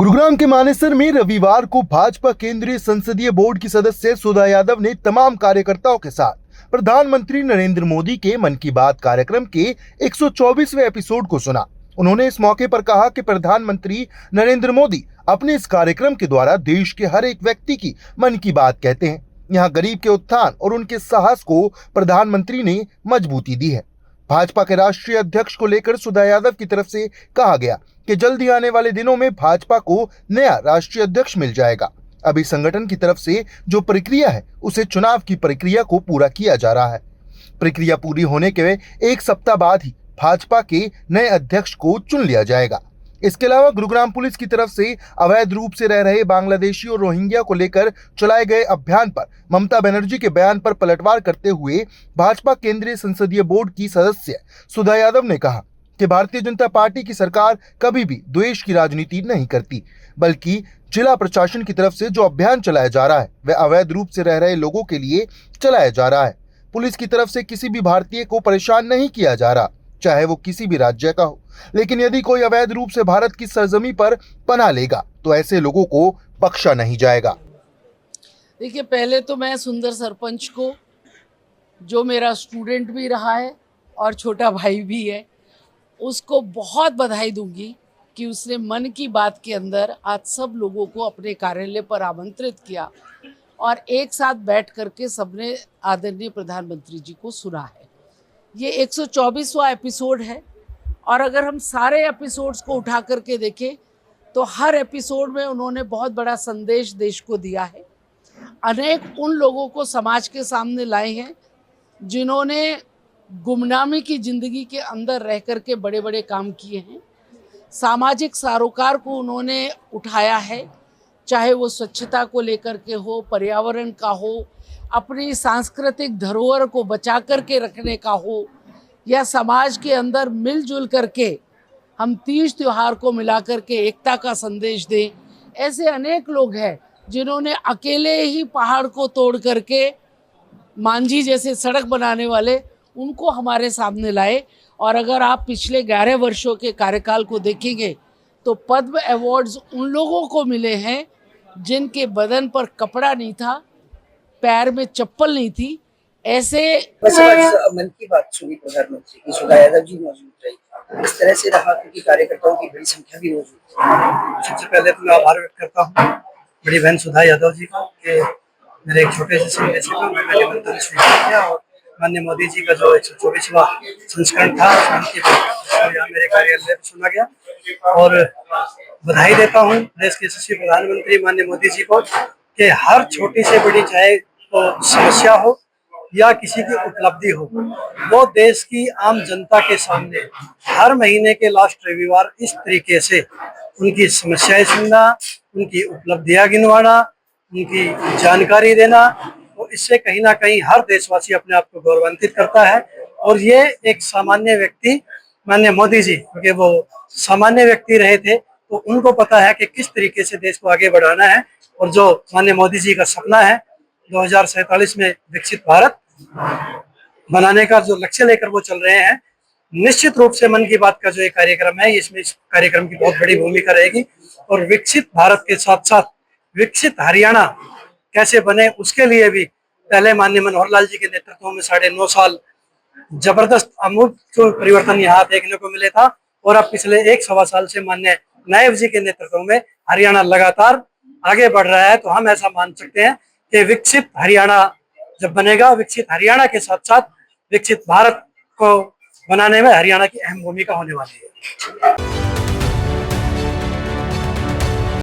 गुरुग्राम के मानेसर में रविवार को भाजपा केंद्रीय संसदीय बोर्ड की सदस्य सुधा यादव ने तमाम कार्यकर्ताओं के साथ प्रधानमंत्री नरेंद्र मोदी के मन की बात कार्यक्रम के 124वें एपिसोड को सुना। उन्होंने इस मौके पर कहा कि प्रधानमंत्री नरेंद्र मोदी अपने इस कार्यक्रम के द्वारा देश के हर एक व्यक्ति की मन की बात कहते हैं। यहाँ गरीब के उत्थान और उनके साहस को प्रधानमंत्री ने मजबूती दी है। भाजपा के राष्ट्रीय अध्यक्ष को लेकर सुधा यादव की तरफ से कहा गया कि जल्द ही आने वाले दिनों में भाजपा को नया राष्ट्रीय अध्यक्ष मिल जाएगा। अभी संगठन की तरफ से जो प्रक्रिया है उसे चुनाव की प्रक्रिया को पूरा किया जा रहा है। प्रक्रिया पूरी होने के एक सप्ताह बाद ही भाजपा के नए अध्यक्ष को चुन लिया जाएगा। इसके अलावा गुरुग्राम पुलिस की तरफ से अवैध रूप से रह रहे बांग्लादेशी और रोहिंग्या को लेकर चलाए गए अभियान पर ममता बनर्जी के बयान पर पलटवार करते हुए भाजपा केंद्रीय संसदीय बोर्ड की सदस्य सुधा यादव ने कहा कि भारतीय जनता पार्टी की सरकार कभी भी द्वेष की राजनीति नहीं करती, बल्कि जिला प्रशासन की तरफ से जो अभियान चलाया जा रहा है वह अवैध रूप से रह रहे लोगों के लिए चलाया जा रहा है। पुलिस की तरफ से किसी भी भारतीय को परेशान नहीं किया जा रहा, चाहे वो किसी भी राज्य का हो। लेकिन यदि कोई अवैध रूप से भारत की सरजमी पर पनाह लेगा तो ऐसे लोगों को बख्शा नहीं जाएगा। देखिए, पहले तो मैं सुंदर सरपंच को, जो मेरा स्टूडेंट भी रहा है और छोटा भाई भी है, उसको बहुत बधाई दूंगी कि उसने मन की बात के अंदर आज सब लोगों को अपने कार्यालय पर आमंत्रित किया और एक साथ बैठ करके सबने आदरणीय प्रधानमंत्री जी को सुना है। ये 124वां एपिसोड है और अगर हम सारे एपिसोड्स को उठा करके देखें तो हर एपिसोड में उन्होंने बहुत बड़ा संदेश देश को दिया है। अनेक उन लोगों को समाज के सामने लाए हैं जिन्होंने गुमनामी की ज़िंदगी के अंदर रह कर के बड़े बड़े काम किए हैं। सामाजिक सरोकार को उन्होंने उठाया है, चाहे वो स्वच्छता को लेकर के हो, पर्यावरण का हो, अपनी सांस्कृतिक धरोहर को बचा करके रखने का हो, या समाज के अंदर मिलजुल करके हम तीज त्योहार को मिला करके एकता का संदेश दें। ऐसे अनेक लोग हैं जिन्होंने अकेले ही पहाड़ को तोड़ करके मांझी जैसे सड़क बनाने वाले उनको हमारे सामने लाए। और अगर आप पिछले 11 वर्षों के कार्यकाल को देखेंगे तो पद्म अवार्ड्स उन लोगों को मिले हैं जिनके बदन पर कपड़ा नहीं था, पैर में चप्पल नहीं थी। ऐसे मन की बात सुनी प्रधानमंत्री की, सुधा यादव जी मौजूद रही। इस तरह से रहा क्योंकि कार्यकर्ताओं की बड़ी संख्या भी मौजूद थी। सबसे पहले तो मैं आभार व्यक्त करता हूँ बड़ी बहन सुधा यादव जी का कि मेरे एक छोटे से संदेश को मैंने निमंत्रण स्वीकार किया और माननीय मोदी जी का जो 124वां संस्करण था यहाँ मेरे कार्यालय में सुना गया। और बधाई देता हूँ देश के यशस्वी प्रधानमंत्री माननीय मोदी जी को कि हर छोटी से बड़ी, चाहे तो समस्या हो या किसी की उपलब्धि हो, वो देश की आम जनता के सामने हर महीने के लास्ट रविवार इस तरीके से उनकी समस्याएं सुनना, उनकी उपलब्धियां गिनवाना, उनकी जानकारी देना, तो इससे कहीं ना कहीं हर देशवासी अपने आप को गौरवान्वित करता है। और ये एक सामान्य व्यक्ति माननीय मोदी जी, क्योंकि वो सामान्य व्यक्ति रहे थे तो उनको पता है कि किस तरीके से देश को आगे बढ़ाना है। और जो माननीय मोदी जी का सपना है 2047 में विकसित भारत बनाने का जो लक्ष्य लेकर वो चल रहे हैं, निश्चित रूप से मन की बात का जो एक कार्यक्रम है इसमें इस कार्यक्रम की बहुत बड़ी भूमिका रहेगी। और विकसित भारत के साथ साथ विकसित हरियाणा कैसे बने उसके लिए भी पहले माननीय मनोहर लाल जी के नेतृत्व में 9.5 साल जबरदस्त अमूल परिवर्तन यहाँ देखने को मिले था। और अब पिछले 1-1.25 साल से माननीय नायब जी के नेतृत्व में हरियाणा लगातार आगे बढ़ रहा है। तो हम ऐसा मान सकते हैं कि विकसित हरियाणा जब बनेगा, विकसित हरियाणा के साथ साथ विकसित भारत को बनाने में हरियाणा की अहम भूमिका होने वाली है।